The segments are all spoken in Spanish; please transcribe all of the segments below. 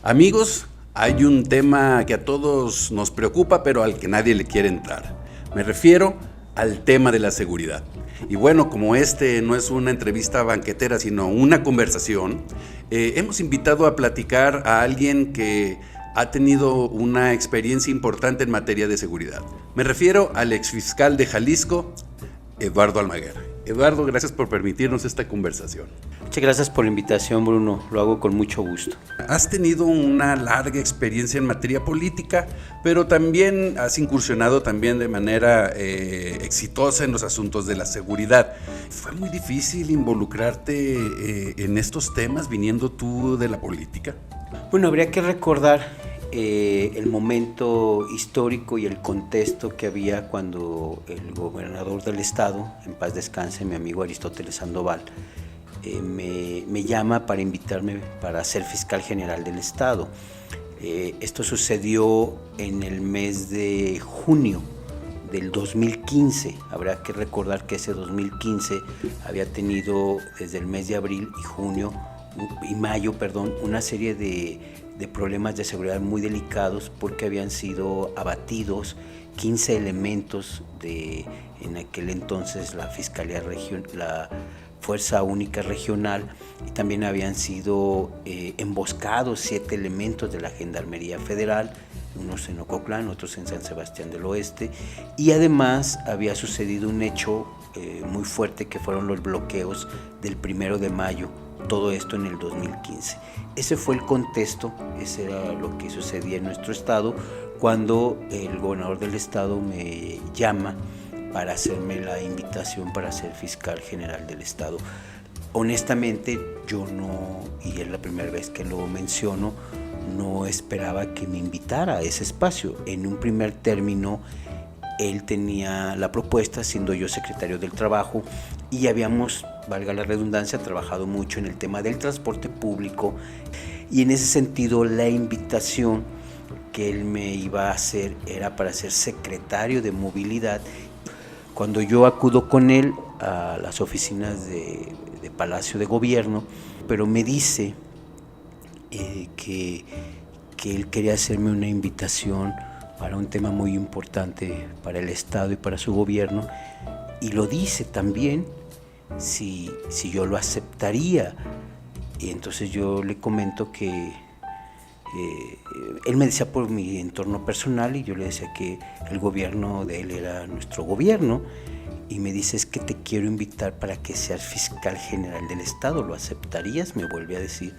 Amigos, hay un tema que a todos nos preocupa, pero al que nadie le quiere entrar. Me refiero al tema de la seguridad. Y bueno, como este no es una entrevista banquetera, sino una conversación, hemos invitado a platicar a alguien que ha tenido una experiencia importante en materia de seguridad. Me refiero al exfiscal de Jalisco, Eduardo Almaguer. Eduardo, gracias por permitirnos esta conversación. Muchas gracias por la invitación, Bruno. Lo hago con mucho gusto. Has tenido una larga experiencia en materia política, pero también has incursionado también de manera exitosa en los asuntos de la seguridad. ¿Fue muy difícil involucrarte en estos temas viniendo tú de la política? Bueno, habría que recordar el momento histórico y el contexto que había cuando el gobernador del estado, en paz descanse, mi amigo Aristóteles Sandoval, me llama para invitarme para ser fiscal general del estado. Esto sucedió en el mes de junio del 2015. Habrá que recordar que ese 2015 había tenido desde el mes de abril y mayo, una serie de problemas de seguridad muy delicados porque habían sido abatidos 15 elementos de, en aquel entonces, la Fiscalía la Fuerza Única Regional, y también habían sido emboscados 7 elementos de la Gendarmería Federal, unos en Ocotlán, otros en San Sebastián del Oeste, y además había sucedido un hecho muy fuerte que fueron los bloqueos del 1 de mayo, todo esto en el 2015. Ese fue el contexto, ese era lo que sucedía en nuestro estado cuando el gobernador del estado me llama para hacerme la invitación para ser fiscal general del estado. Honestamente, yo no, y es la primera vez que lo menciono, no esperaba que me invitara a ese espacio. En un primer término, él tenía la propuesta, siendo yo secretario del Trabajo, y habíamos, valga la redundancia, trabajado mucho en el tema del transporte público, y en ese sentido la invitación que él me iba a hacer era para ser secretario de movilidad. Cuando yo acudo con él a las oficinas de Palacio de Gobierno, pero me dice que él quería hacerme una invitación para un tema muy importante para el Estado y para su gobierno, y lo dice también si yo lo aceptaría. Y entonces yo le comento que él me decía por mi entorno personal, y yo le decía que el gobierno de él era nuestro gobierno, y me dice: es que te quiero invitar para que seas fiscal general del estado, ¿lo aceptarías? Me vuelve a decir,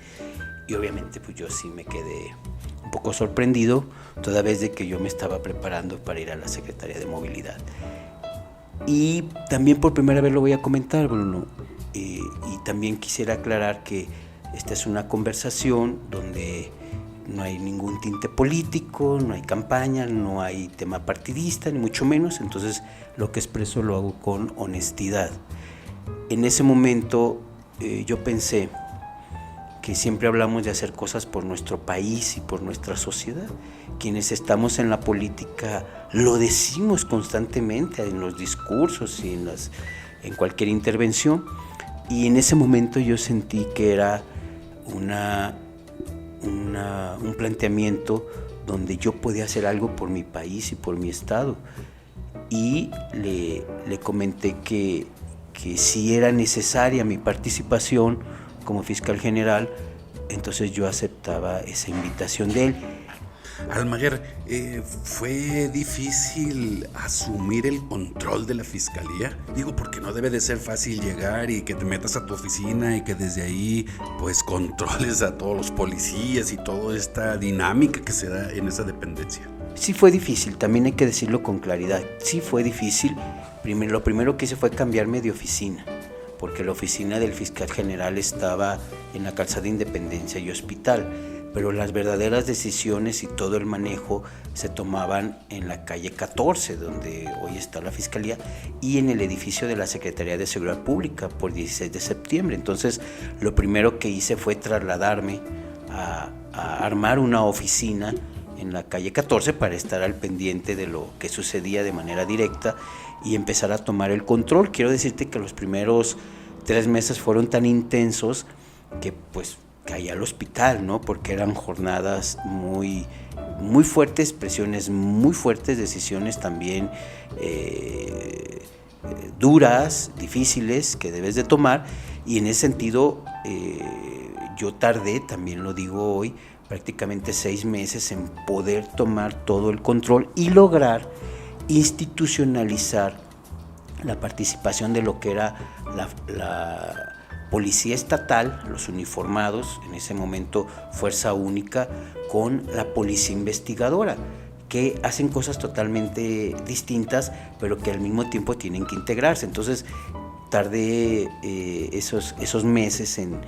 y obviamente pues yo sí me quedé un poco sorprendido, toda vez de que yo me estaba preparando para ir a la Secretaría de Movilidad. Y también por primera vez lo voy a comentar, Bruno, y también quisiera aclarar que esta es una conversación donde no hay ningún tinte político, no hay campaña, no hay tema partidista, ni mucho menos. Entonces lo que expreso lo hago con honestidad. En ese momento yo pensé que siempre hablamos de hacer cosas por nuestro país y por nuestra sociedad. Quienes estamos en la política lo decimos constantemente en los discursos y en cualquier intervención. Y en ese momento yo sentí que era un planteamiento donde yo podía hacer algo por mi país y por mi estado. Y le comenté que si era necesaria mi participación como fiscal general, entonces yo aceptaba esa invitación de él. Almaguer, ¿fue difícil asumir el control de la fiscalía? Digo, porque no debe de ser fácil llegar y que te metas a tu oficina y que desde ahí pues controles a todos los policías y toda esta dinámica que se da en esa dependencia. Sí fue difícil, también hay que decirlo con claridad. Sí fue difícil. Lo primero que hice fue cambiarme de oficina, porque la oficina del fiscal general estaba en la calzada Independencia y Hospital, pero las verdaderas decisiones y todo el manejo se tomaban en la calle 14, donde hoy está la Fiscalía, y en el edificio de la Secretaría de Seguridad Pública por 16 de septiembre. Entonces, lo primero que hice fue trasladarme a armar una oficina en la calle 14 para estar al pendiente de lo que sucedía de manera directa y empezar a tomar el control. Quiero decirte que los primeros 3 meses fueron tan intensos que pues caí al hospital, ¿no? Porque eran jornadas muy, muy fuertes, presiones muy fuertes, decisiones también duras, difíciles, que debes de tomar, y en ese sentido yo tardé, también lo digo hoy, prácticamente 6 meses en poder tomar todo el control y lograr institucionalizar la participación de lo que era la policía estatal, los uniformados, en ese momento Fuerza Única, con la policía investigadora, que hacen cosas totalmente distintas, pero que al mismo tiempo tienen que integrarse. Entonces, tardé esos meses en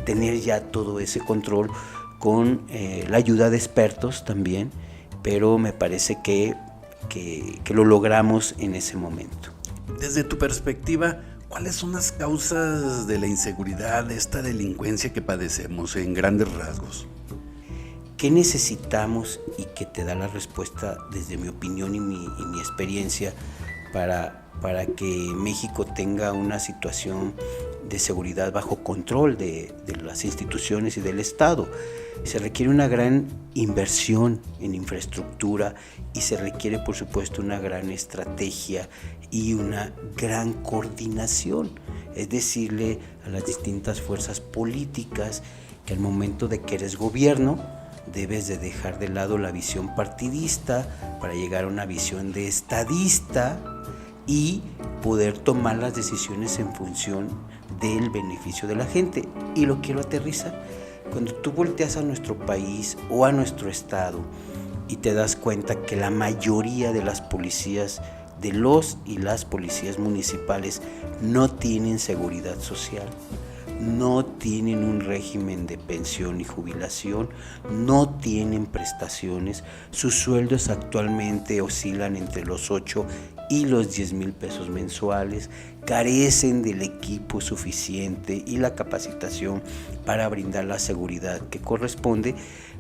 tener ya todo ese control con la ayuda de expertos también, pero me parece que lo logramos en ese momento. Desde tu perspectiva, ¿cuáles son las causas de la inseguridad, de esta delincuencia que padecemos en grandes rasgos? ¿Qué necesitamos? Y que te da la respuesta desde mi opinión y mi experiencia para que México tenga una situación de seguridad bajo control de las instituciones y del Estado. Se requiere una gran inversión en infraestructura y se requiere, por supuesto, una gran estrategia y una gran coordinación. Es decirle a las distintas fuerzas políticas que al momento de que eres gobierno, debes de dejar de lado la visión partidista para llegar a una visión de estadista y poder tomar las decisiones en función del beneficio de la gente. Y lo quiero aterrizar. Cuando tú volteas a nuestro país o a nuestro estado y te das cuenta que la mayoría de las policías, de los y las policías municipales, no tienen seguridad social, no tienen un régimen de pensión y jubilación, no tienen prestaciones, sus sueldos actualmente oscilan entre los 8 y los 10,000 pesos mensuales, carecen del equipo suficiente y la capacitación para brindar la seguridad que corresponde.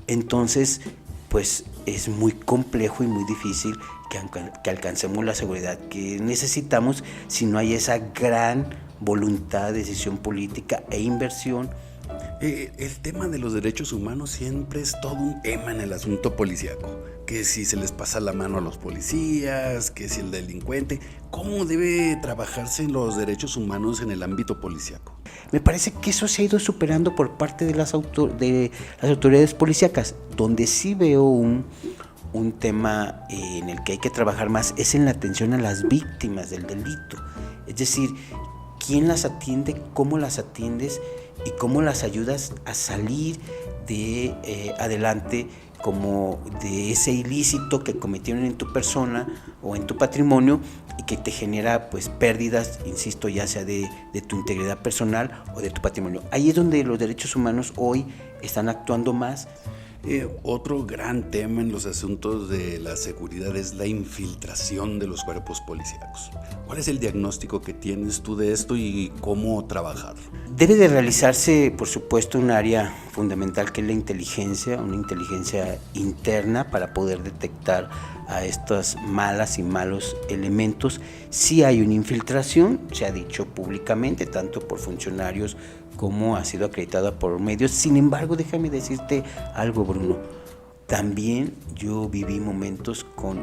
Entonces, pues es muy complejo y muy difícil que alcancemos la seguridad que necesitamos si no hay esa gran voluntad, decisión política e inversión. El tema de los derechos humanos siempre es todo un tema en el asunto policíaco. Que si se les pasa la mano a los policías, que si el delincuente. ¿Cómo debe trabajarse en los derechos humanos en el ámbito policíaco? Me parece que eso se ha ido superando por parte de las autoridades policíacas. Donde sí veo un tema en el que hay que trabajar más es en la atención a las víctimas del delito. Es decir, quién las atiende, cómo las atiendes y cómo las ayudas a salir de adelante como de ese ilícito que cometieron en tu persona o en tu patrimonio y que te genera pues pérdidas, insisto, ya sea de tu integridad personal o de tu patrimonio. Ahí es donde los derechos humanos hoy están actuando más. Otro gran tema en los asuntos de la seguridad es la infiltración de los cuerpos policíacos. ¿Cuál es el diagnóstico que tienes tú de esto y cómo trabajar? Debe de realizarse, por supuesto, un área fundamental que es la inteligencia, una inteligencia interna para poder detectar a estas malas y malos elementos. Sí hay una infiltración, se ha dicho públicamente, tanto por funcionarios como ha sido acreditada por medios. Sin embargo, déjame decirte algo, Bruno. También yo viví momentos con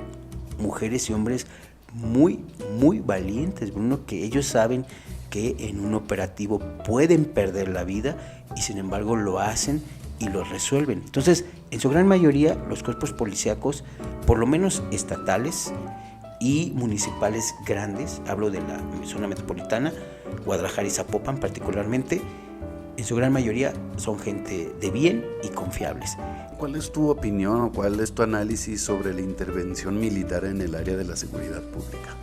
mujeres y hombres muy, muy valientes, Bruno, que ellos saben que en un operativo pueden perder la vida y sin embargo lo hacen y lo resuelven. Entonces, en su gran mayoría, los cuerpos policíacos, por lo menos estatales y municipales grandes, hablo de la zona metropolitana, Guadalajara y Zapopan particularmente, en su gran mayoría son gente de bien y confiables. ¿Cuál es tu opinión o cuál es tu análisis sobre la intervención militar en el área de la seguridad pública?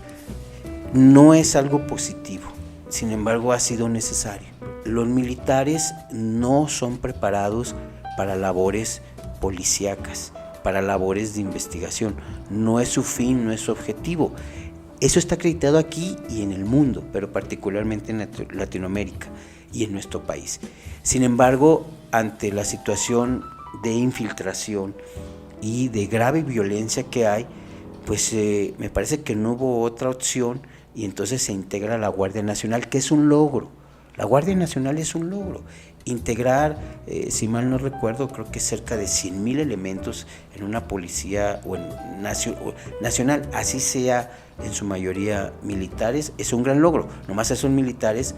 No es algo positivo, sin embargo ha sido necesario. Los militares no son preparados para labores policíacas, para labores de investigación. No es su fin, no es su objetivo. Eso está acreditado aquí y en el mundo, pero particularmente en Latinoamérica y en nuestro país. Sin embargo, ante la situación de infiltración y de grave violencia que hay, pues me parece que no hubo otra opción y entonces se integra la Guardia Nacional, que es un logro. La Guardia Nacional es un logro. Integrar, si mal no recuerdo, creo que cerca de 100,000 elementos en una policía nacional, así sea en su mayoría militares, es un gran logro. Nomás esos militares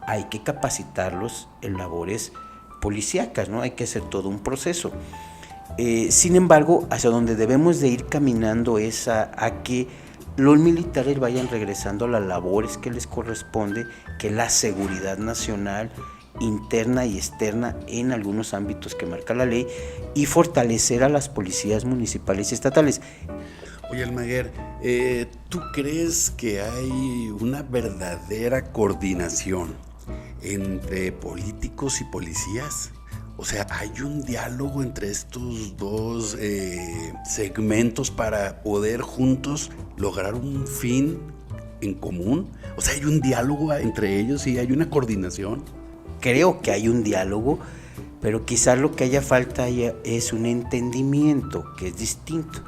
hay que capacitarlos en labores policíacas, ¿no? Hay que hacer todo un proceso. Sin embargo, hacia donde debemos de ir caminando es a que los militares vayan regresando a las labores que les corresponde, que es la seguridad nacional, interna y externa en algunos ámbitos que marca la ley, y fortalecer a las policías municipales y estatales. Oye, Almaguer, ¿tú crees que hay una verdadera coordinación entre políticos y policías? O sea, ¿hay un diálogo entre estos dos segmentos para poder juntos lograr un fin en común? O sea, ¿hay un diálogo entre ellos y hay una coordinación? Creo que hay un diálogo, pero quizás lo que haya falta es un entendimiento que es distinto.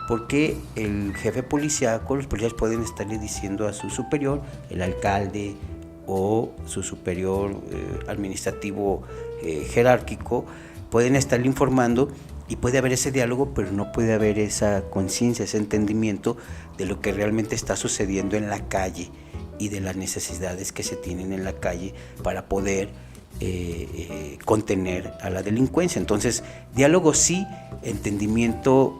Porque el jefe policíaco, los policías pueden estarle diciendo a su superior, el alcalde o su superior administrativo jerárquico, pueden estarle informando y puede haber ese diálogo, pero no puede haber esa conciencia, ese entendimiento de lo que realmente está sucediendo en la calle y de las necesidades que se tienen en la calle para poder contener a la delincuencia. Entonces, diálogo sí, entendimiento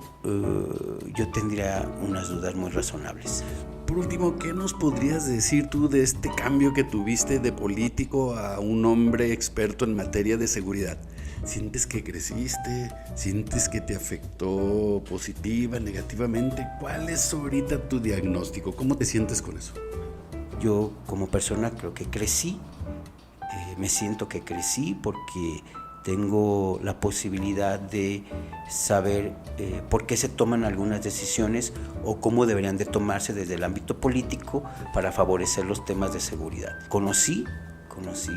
yo tendría unas dudas muy razonables. Por último, ¿qué nos podrías decir tú de este cambio que tuviste de político a un hombre experto en materia de seguridad? ¿Sientes que creciste? ¿Sientes que te afectó positiva, negativamente? ¿Cuál es ahorita tu diagnóstico? ¿Cómo te sientes con eso? Yo como persona creo que crecí, me siento que crecí porque tengo la posibilidad de saber por qué se toman algunas decisiones o cómo deberían de tomarse desde el ámbito político para favorecer los temas de seguridad. Conocí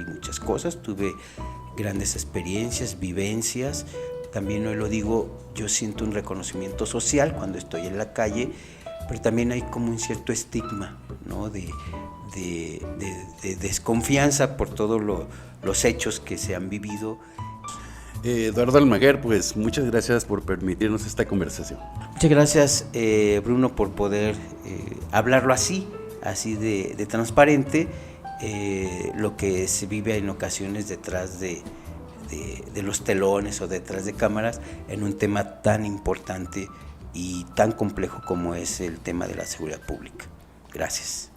muchas cosas, tuve grandes experiencias, vivencias. También hoy lo digo, yo siento un reconocimiento social cuando estoy en la calle, pero también hay como un cierto estigma, ¿no? de desconfianza por todos los hechos que se han vivido. Eduardo Almaguer, pues muchas gracias por permitirnos esta conversación. Muchas gracias, Bruno, por poder hablarlo así de transparente, lo que se vive en ocasiones detrás de los telones o detrás de cámaras en un tema tan importante y tan complejo como es el tema de la seguridad pública. Gracias.